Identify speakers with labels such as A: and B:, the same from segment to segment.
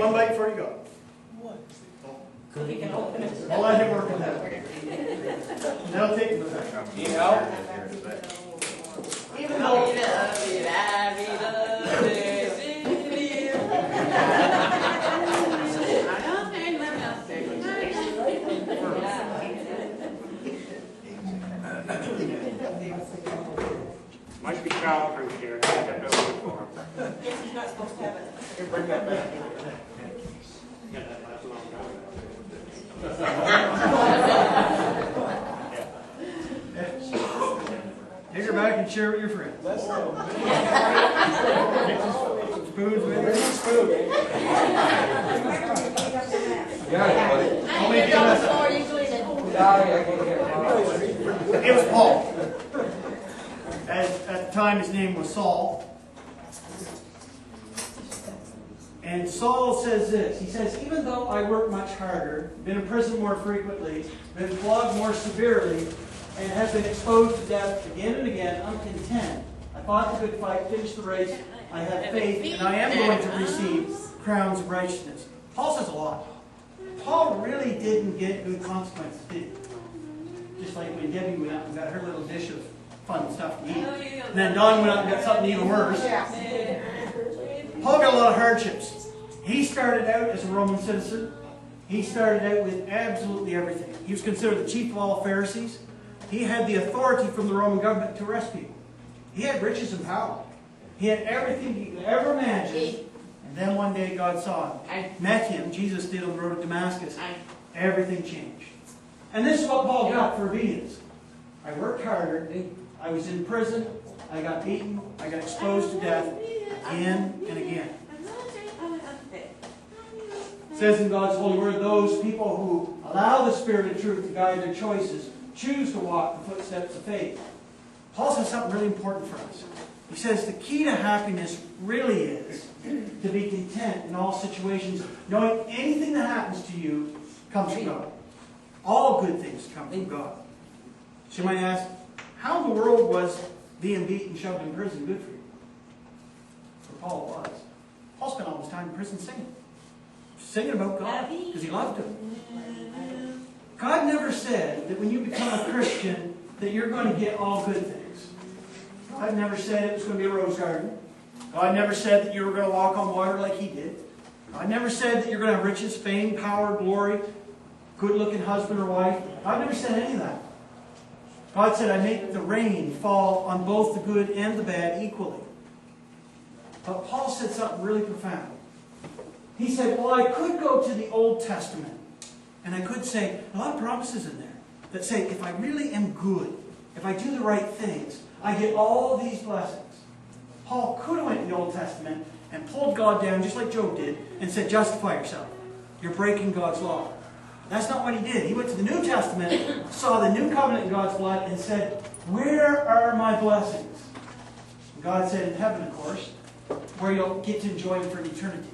A: one bite before you go.
B: Because he can open it.
A: I'll let him work on that. That'll take him a second.
C: You know?
A: Even though...
C: Might be childproof here. I got no food for him.
B: Guess he's not supposed to have it.
C: Here, bring that back. Yeah, that lasts a long time.
A: Take her back and share with your friends. Let's go. Spoons with you. Spoon. It was Paul. At the time, his name was Saul. And Saul says this. He says, even though I work much harder, been in prison more frequently, been flogged more severely, and have been exposed to death again and again, I'm content. I fought the good fight, finished the race, I have faith, and I am going to receive crowns of righteousness. Paul says a lot. Paul really didn't get good consequences, did he? Just like when Debbie went out and got her little dish of fun stuff to eat. And then Don went out and got something even worse. Paul got a lot of hardships. He started out as a Roman citizen. He started out with absolutely everything. He was considered the chief of all Pharisees. He had the authority from the Roman government to arrest people. He had riches and power. He had everything he could ever imagine. And then one day God saw him. Met him. Jesus did on the road to Damascus. Everything changed. And this is what Paul got for obedience. I worked harder. I was in prison. I got beaten. I got exposed to death again and again. It says in God's holy word, those people who allow the Spirit of truth to guide their choices choose to walk the footsteps of faith. Paul says something really important for us. He says the key to happiness really is to be content in all situations, knowing anything that happens to you comes from God. All good things come from God. So you might ask, how in the world was being beaten, shoved in prison good for you? For Paul it was. Paul spent all his time in prison singing. Singing about God because he loved Him. God never said that when you become a Christian that you're going to get all good things. God never said it was going to be a rose garden. God never said that you were going to walk on water like He did. God never said that you're going to have riches, fame, power, glory, good-looking husband or wife. God never said any of that. God said, I make the rain fall on both the good and the bad equally. But Paul said something really profound. He said, well, I could go to the Old Testament and I could say a lot of promises in there that say if I really am good, if I do the right things, I get all these blessings. Paul could have went to the Old Testament and pulled God down just like Job did and said, justify yourself. You're breaking God's law. That's not what he did. He went to the New Testament, saw the new covenant in God's blood, and said, where are my blessings? And God said, in heaven, of course, where you'll get to enjoy them for eternity.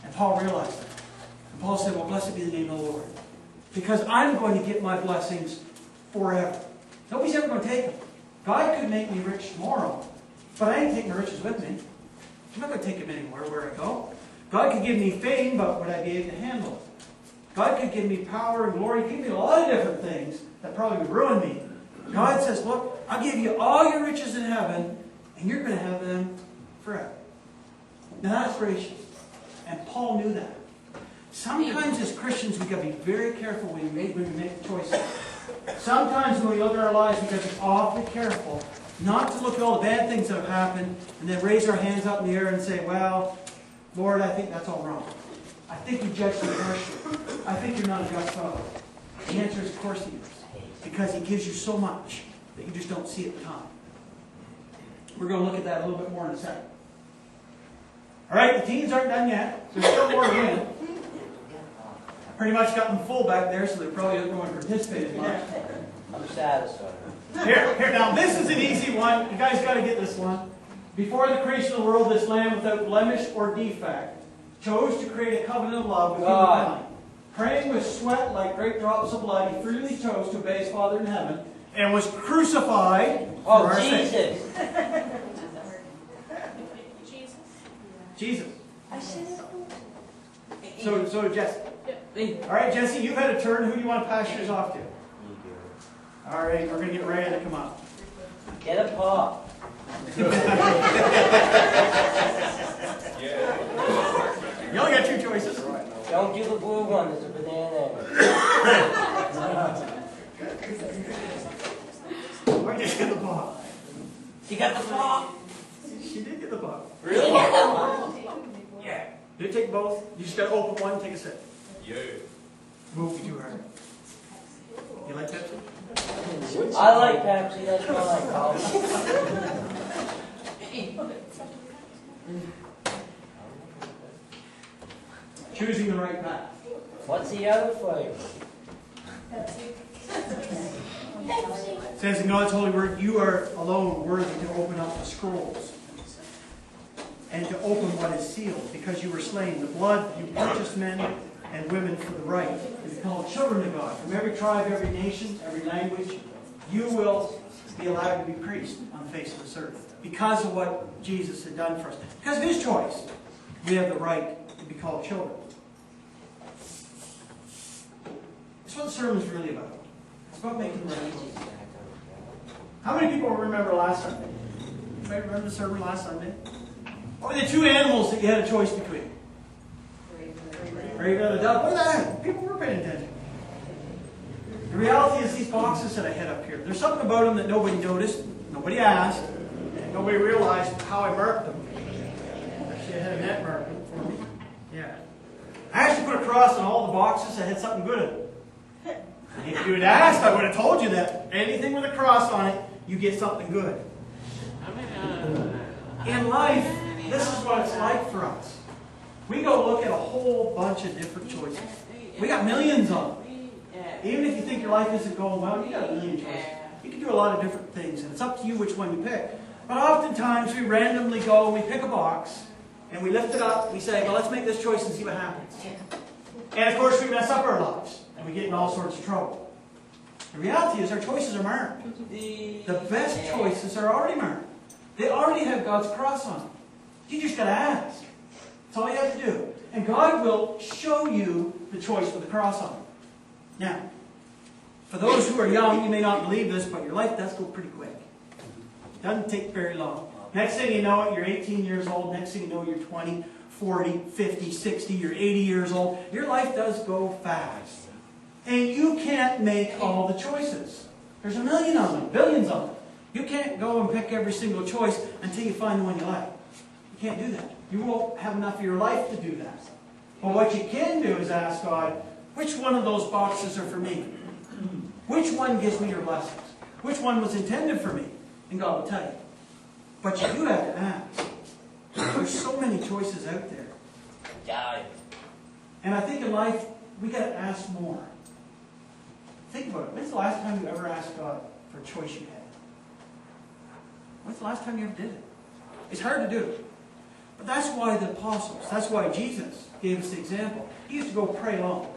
A: And Paul realized that. And Paul said, well, blessed be the name of the Lord. Because I'm going to get my blessings forever. Nobody's ever going to take them. God could make me rich tomorrow, but I ain't taking the riches with me. I'm not going to take them anywhere where I go. God could give me fame, but would I be able to handle it? God could give me power and glory, give me a lot of different things that probably would ruin me. God says, look, I'll give you all your riches in heaven, and you're going to have them forever. Now that's gracious. And Paul knew that. Sometimes as Christians, we've got to be very careful when we make choices. Sometimes when we look at our lives, we've got to be awfully careful not to look at all the bad things that have happened and then raise our hands up in the air and say, well, Lord, I think that's all wrong. I think you judge me harshly. I think you're not a just father. The answer is, of course He is. Because He gives you so much that you just don't see at the time. We're going to look at that a little bit more in a second. All right, the teens aren't done yet. There's still more to win. Pretty much got them full back there, so they're probably not going to participate as much.
B: I'm satisfied.
A: Here, now this is an easy one. You guys got to get this one. Before the creation of the world, this Lamb without blemish or defect chose to create a covenant of love with humankind. Praying with sweat like great drops of blood, He freely chose to obey His Father in heaven and was crucified for our sake.
B: Jesus.
A: Jesus. So did Jesse. All right, Jesse, you've had a turn. Who do you want to pass yours off to? All right, we're going to get Raya to come up.
B: Get a paw.
A: You only got two choices.
B: Don't do the blue one. There's a banana.
A: Or just get the paw.
B: You got the paw?
A: She did get the paw.
B: Really?
A: Yeah. You take both. You just got to open one and take a sip.
C: Yeah.
A: Move too hard. You like Pepsi?
B: I like Pepsi. That's fine.
A: Choosing the right path.
B: What's the other flavor?
A: It says in God's holy word, you are alone worthy to open up the scrolls and to open what is sealed, because you were slain. The blood, you purchased men and women for the right to be called children of God. From every tribe, every nation, every language, you will be allowed to be priests on the face of this earth because of what Jesus had done for us. Because of His choice, we have the right to be called children. That's what the sermon's really about. It's about making the right choice. How many people remember last Sunday? Anybody remember the sermon last Sunday? What were the two animals that you had a choice between? Raven and a dove. What are that? People were paying attention. The reality is these boxes that I had up here, there's something about them that nobody noticed, nobody asked, and nobody realized how I marked them. Actually, I had a net mark them for me. Yeah. I actually put a cross on all the boxes that had something good in it. If you had asked, I would have told you that anything with a cross on it, you get something good. In life, this is what it's like for us. We go look at a whole bunch of different choices. We got millions of them. Even if you think your life isn't going well, you got a million choices. You can do a lot of different things, and it's up to you which one you pick. But oftentimes, we randomly go and we pick a box, and we lift it up, we say, well, let's make this choice and see what happens. And of course, we mess up our lives, and we get in all sorts of trouble. The reality is our choices are marked. The best choices are already marked. They already have God's cross on them. You just got to ask. That's all you have to do. And God will show you the choice with the cross on it. Now, for those who are young, you may not believe this, but your life does go pretty quick. It doesn't take very long. Next thing you know it, you're 18 years old. Next thing you know, you're 20, 40, 50, 60, you're 80 years old. Your life does go fast. And you can't make all the choices. There's a million of them, billions of them. You can't go and pick every single choice until you find the one you like. You can't do that. You won't have enough of your life to do that. But what you can do is ask God, which one of those boxes are for me? Which one gives me your blessings? Which one was intended for me? And God will tell you. But you do have to ask. There's so many choices out there. And I think in life, we got to ask more. Think about it. When's the last time you ever asked God for a choice you had? When's the last time you ever did it? It's hard to do. But that's why the apostles, that's why Jesus gave us the example. He used to go pray alone.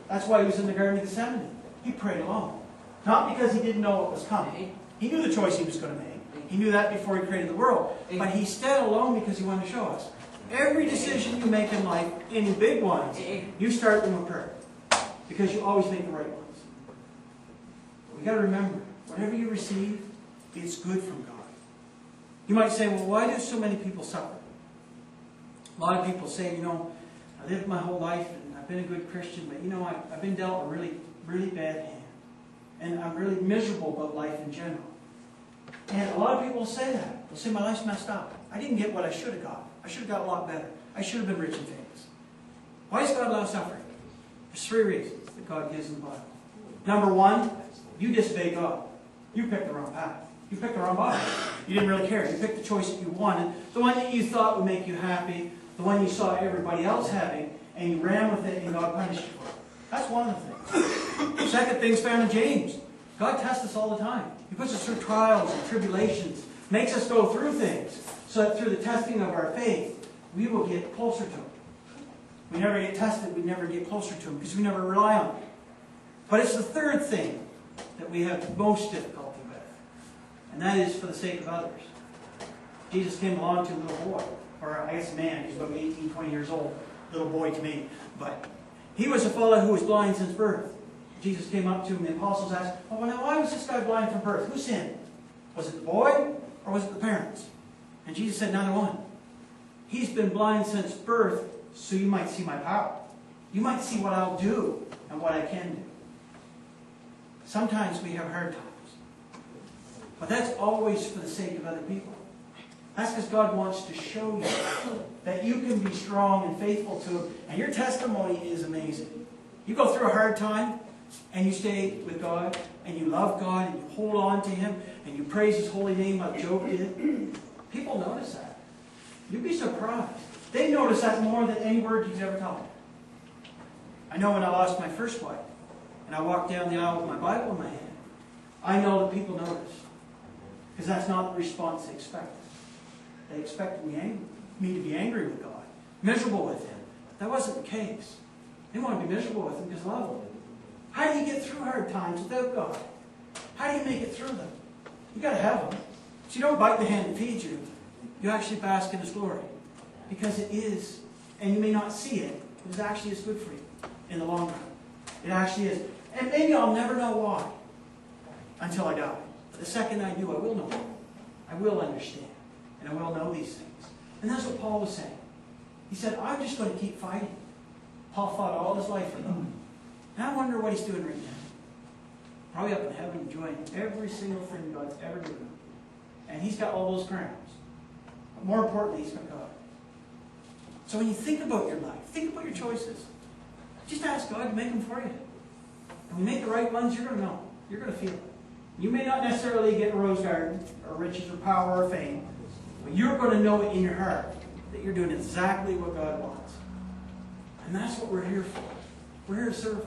A: That's why he was in the Garden of Gethsemane. He prayed alone. Not because he didn't know what was coming. He knew the choice he was going to make. He knew that before he created the world. But he stayed alone because he wanted to show us. Every decision you make in life, any big ones, you start them with prayer. Because you always make the right ones. You've got to remember, whatever you receive, it's good from God. You might say, well, why do so many people suffer? A lot of people say, I lived my whole life and I've been a good Christian, but I've been dealt a really, really bad hand. And I'm really miserable about life in general. And a lot of people will say that. They'll say, my life's messed up. I didn't get what I should have got. I should have got a lot better. I should have been rich and famous. Why does God allow suffering? There's 3 reasons that God gives in the Bible. Number 1, you disobey God. You picked the wrong path. You picked the wrong Bible. You didn't really care. You picked the choice that you wanted, the one that you thought would make you happy, the one you saw everybody else having, and you ran with it and God punished you for it. That's one of the things. The second thing's found in James. God tests us all the time. He puts us through trials and tribulations, makes us go through things, so that through the testing of our faith, we will get closer to Him. We never get tested, we never get closer to Him, because we never rely on Him. But it's the third thing that we have most difficulty with, and that is for the sake of others. Jesus came along to a little boy, or I guess a man, he's about 18, 20 years old, little boy to me, but he was a fellow who was blind since birth. Jesus came up to him, and the apostles asked, "Oh, now why was this guy blind from birth? Who sinned? Was it the boy or was it the parents?" And Jesus said, "Neither one. He's been blind since birth so you might see my power. You might see what I'll do and what I can do." Sometimes we have hard times, but that's always for the sake of other people. That's because God wants to show you that you can be strong and faithful to Him, and your testimony is amazing. You go through a hard time, and you stay with God, and you love God, and you hold on to Him, and you praise His holy name like Job did. People notice that. You'd be surprised. They notice that more than any word you've ever told them. I know when I lost my first wife, and I walked down the aisle with my Bible in my hand, I know that people notice. Because that's not the response they expected. They expected me to be angry with God, miserable with Him. That wasn't the case. They want to be miserable with Him because of love Him. How do you get through hard times without God? How do you make it through them? You've got to have Him. So you don't bite the hand that feeds you. You actually bask in His glory. Because it is, and you may not see it, but it actually is good for you in the long run. It actually is. And maybe I'll never know why until I die. But the second I do, I will know. I will understand. And I will know these things. And that's what Paul was saying. He said, I'm just going to keep fighting. Paul fought all his life for God. And I wonder what he's doing right now. Probably up in heaven enjoying every single thing God's ever given him. And he's got all those crowns. But more importantly, he's got God. So when you think about your life, think about your choices. Just ask God to make them for you. And when you make the right ones, you're going to know. You're going to feel it. You may not necessarily get a rose garden, or riches, or power, or fame, but you're going to know it in your heart that you're doing exactly what God wants. And that's what we're here for. We're here to serve Him.